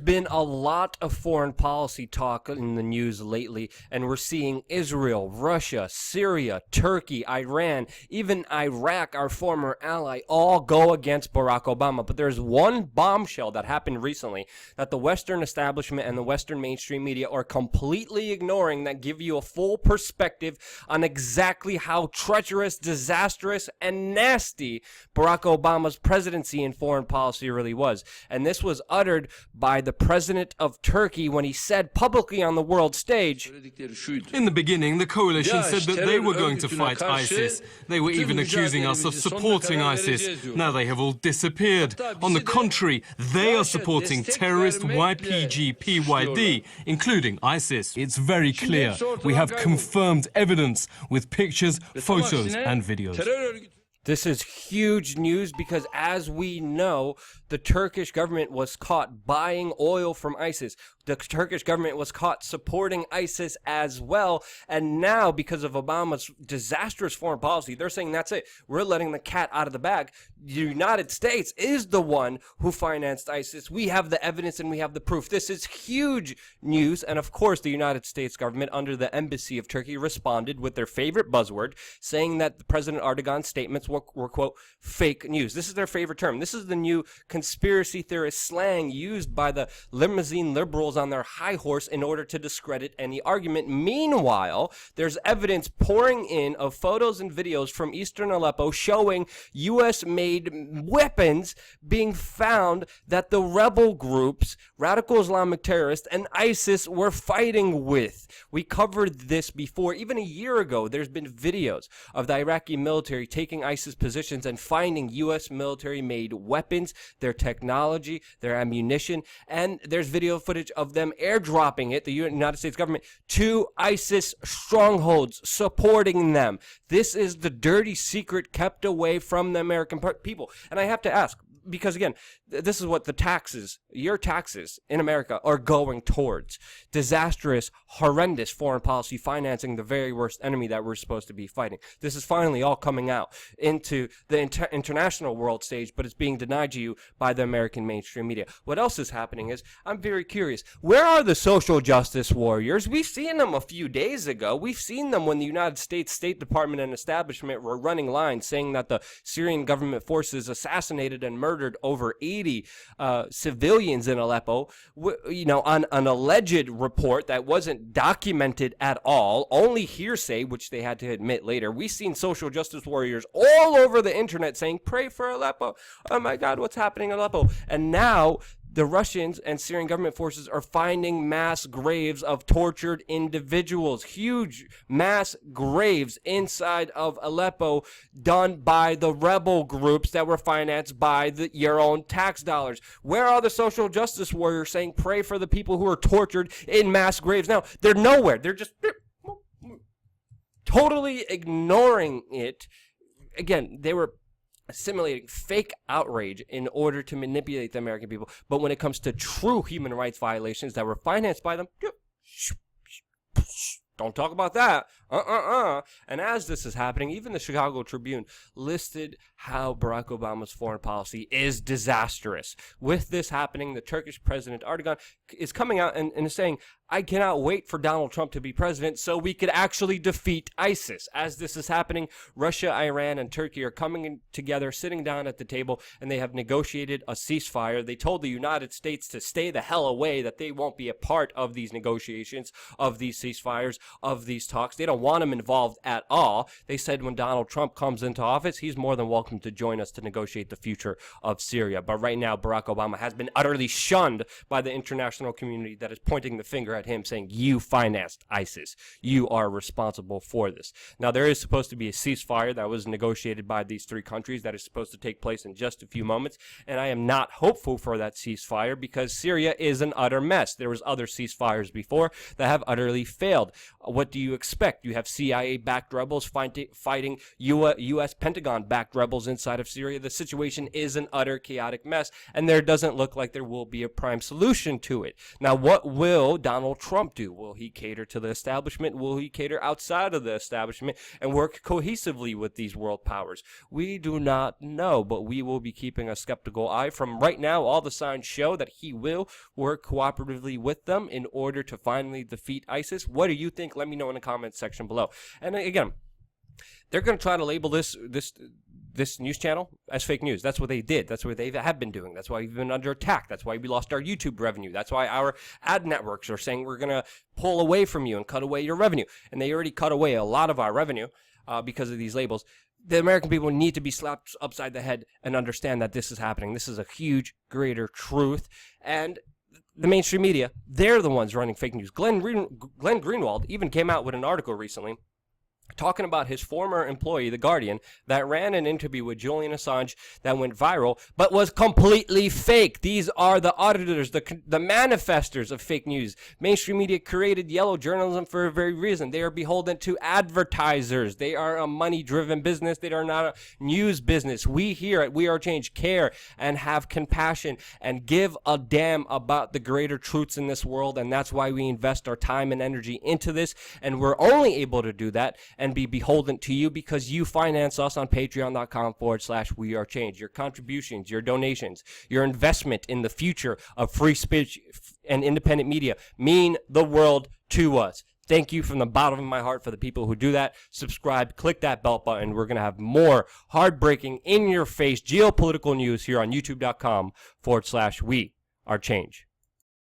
been a lot of foreign policy talk in the news lately, and we're seeing Israel, Russia, Syria, Turkey, Iran, even Iraq, our former ally, all go against Barack Obama. But there's one bombshell that happened recently that the Western establishment and the Western mainstream media are completely ignoring, that give you a full perspective on exactly how treacherous, disastrous, and nasty Barack Obama's presidency and foreign policy really was. And this was uttered by the president of Turkey when he said publicly on the world stage, in the beginning, the coalition said that they were going to fight ISIS. They were even accusing us of supporting ISIS. Now they have all disappeared. On the contrary, they are supporting terrorist YPG PYD, including ISIS. It's very clear. We have confirmed evidence with pictures, photos, and videos. this is huge news because, as we know, the Turkish government was caught buying oil from ISIS. The Turkish government was caught supporting ISIS as well. And now, because of Obama's disastrous foreign policy, they're saying that's it. We're letting the cat out of the bag. The United States is the one who financed ISIS. We have the evidence and we have the proof. This is huge news. And of course, the United States government, under the embassy of Turkey, responded with their favorite buzzword, saying that President Erdogan's statements were, quote, fake news. This is their favorite term. This is the new conspiracy theorist slang used by the limousine liberals on their high horse in order to discredit any argument. Meanwhile, there's evidence pouring in of photos and videos from eastern Aleppo showing U.S.-made weapons being found that the rebel groups, radical Islamic terrorists, and ISIS were fighting with. We covered this before. Even a year ago, there's been videos of the Iraqi military taking ISIS positions and finding U.S. military-made weapons, their technology, their ammunition, and there's video footage of them airdropping it, the United States government, to ISIS strongholds, supporting them. This is the dirty secret kept away from the American people. And I have to ask, because again, this is what the taxes, your taxes in America are going towards. Disastrous, horrendous foreign policy financing the very worst enemy that we're supposed to be fighting. This is finally all coming out into the international world stage, but it's being denied to you by the American mainstream media. What else is happening is, I'm very curious, where are the social justice warriors? We've seen them a few days ago. We've seen them when the United States State Department and establishment were running lines saying that the Syrian government forces assassinated and murdered over 80 civilians in Aleppo, on an alleged report that wasn't documented at all, only hearsay, which they had to admit later. We've seen social justice warriors all over the internet saying, pray for Aleppo. Oh my God, what's happening in Aleppo? And now the Russians and Syrian government forces are finding mass graves of tortured individuals, huge mass graves inside of Aleppo done by the rebel groups that were financed by your own tax dollars. Where are the social justice warriors saying pray for the people who are tortured in mass graves? Now, they're nowhere. They're just totally ignoring it. Again, they were simulating fake outrage in order to manipulate the American people. But when it comes to true human rights violations that were financed by them, don't talk about that. And as this is happening, even the Chicago Tribune listed how Barack Obama's foreign policy is disastrous. With this happening, the Turkish President Erdogan is coming out and is saying, I cannot wait for Donald Trump to be president so we could actually defeat ISIS. As this is happening, Russia, Iran, and Turkey are coming together, sitting down at the table, and they have negotiated a ceasefire. They told the United States to stay the hell away, that they won't be a part of these negotiations, of these ceasefires, of these talks. They don't want him involved at all. They said when Donald Trump comes into office, he's more than welcome to join us to negotiate the future of Syria. But right now, Barack Obama has been utterly shunned by the international community that is pointing the finger at him, saying, you financed ISIS. You are responsible for this. Now, there is supposed to be a ceasefire that was negotiated by these three countries that is supposed to take place in just a few moments, and I am not hopeful for that ceasefire because Syria is an utter mess. There was other ceasefires before that have utterly failed. What do you expect? You have CIA-backed rebels fighting U.S. Pentagon-backed rebels inside of Syria. The situation is an utter chaotic mess, and there doesn't look like there will be a prime solution to it. Now, what will Donald Trump do? Will he cater to the establishment? Will he cater outside of the establishment and work cohesively with these world powers? We do not know, but we will be keeping a skeptical eye. From right now, all the signs show that he will work cooperatively with them in order to finally defeat ISIS. What do you think? Let me know in the comments section below. And again, they're going to try to label this news channel as fake news. That's what they did. That's what they have been doing. That's why we've been under attack. That's why we lost our YouTube revenue. That's why our ad networks are saying we're going to pull away from you and cut away your revenue. And they already cut away a lot of our revenue because of these labels. The American people need to be slapped upside the head and understand that this is happening. This is a huge, greater truth. And the mainstream media, they're the ones running fake news. Glenn Greenwald even came out with an article recently talking about his former employee, The Guardian, that ran an interview with Julian Assange that went viral, but was completely fake. These are the auditors, the manifestors of fake news. Mainstream media created yellow journalism for a very reason. They are beholden to advertisers. They are a money-driven business. They are not a news business. We here at We Are Change care and have compassion and give a damn about the greater truths in this world, and that's why we invest our time and energy into this, and we're only able to do that and be beholden to you because you finance us on patreon.com/wearechange. Your contributions, your donations, your investment in the future of free speech and independent media mean the world to us. Thank you from the bottom of my heart for the people who do that. Subscribe, click that bell button. We're going to have more hard-breaking, in-your-face geopolitical news here on youtube.com/wearechange.